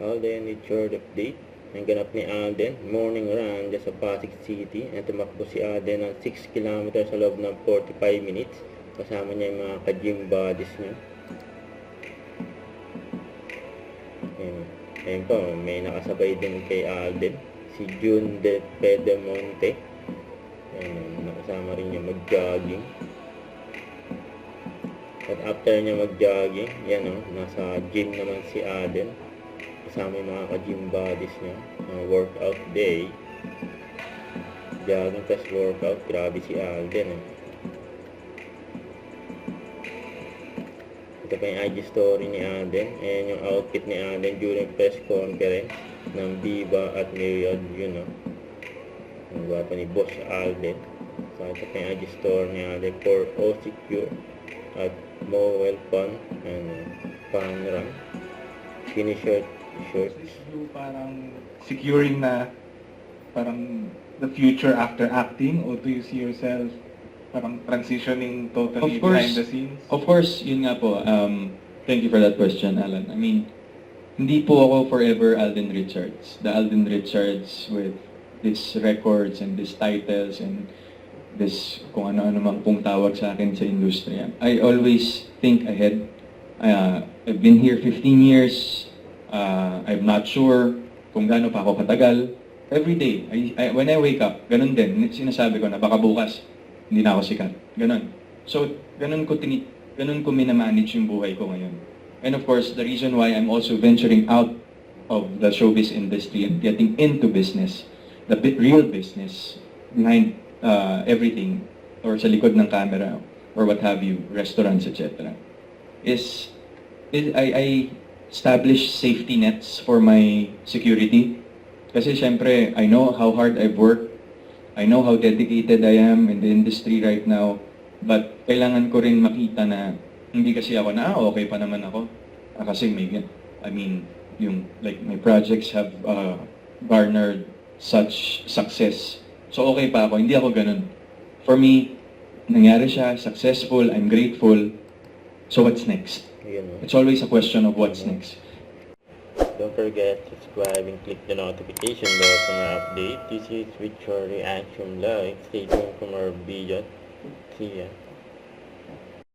Alden Richard update. Ang ganap ni Alden, morning run dyan sa Pasig City. At tumakbo si Alden ng 6 km sa loob ng 45 minutes. Kasama niya yung mga ka-gym buddies niya. Ayun po, may nakasabay din kay Alden. Si June de Pedemonte. Ayun, nakasama rin niya mag-jogging. At after niya mag-jogging, yan o, nasa gym naman si Alden. Kasama yung mga ka-gym buddies niya. Workout day. Jogging plus workout. Grabe si Alden eh. Ito pa yung IG story ni Alden. Ayan yung outfit ni Alden during press conference ng Viva at Myriad. Yun o. Ang gwapo ni Boss Alden. So ito pa yung IG story ni Alden for all secure at Mowell Fun and Fun Run. Finish shorts. Parang securing na parang the future after acting, or do you see yourself parang transitioning totally behind the scenes? Of course, yun nga po. Thank you for that question, Alan. I mean, hindi po ako forever Alden Richards. The Alden Richards with these records and these titles and this kung ano-ano mang pong tawag sa akin sa industriya. I always think ahead. I've been here 15 years. I'm not sure kung gaano pa ako katagal. Every day, when I wake up, ganun din. Sinasabi ko na baka bukas, hindi na ako sikat. Ganun. So, ganun ko minamanage yung buhay ko ngayon. And of course, the reason why I'm also venturing out of the showbiz industry and getting into business, the real business behind everything, or sa likod ng camera, or what have you, restaurants, etc., is I establish safety nets for my security. Kasi syempre, I know how hard I've worked. I know how dedicated I am in the industry right now. But kailangan ko rin makita na hindi kasi ako na, okay pa naman ako. Kasi my projects have garnered such success. So okay pa ako, hindi ako ganun. For me, nangyari siya, successful, I'm grateful. So what's next? It's always a question of what's next. Don't forget to subscribe and click the notification bell for more update. This is with your reaction live. Stay tuned for more videos. See ya.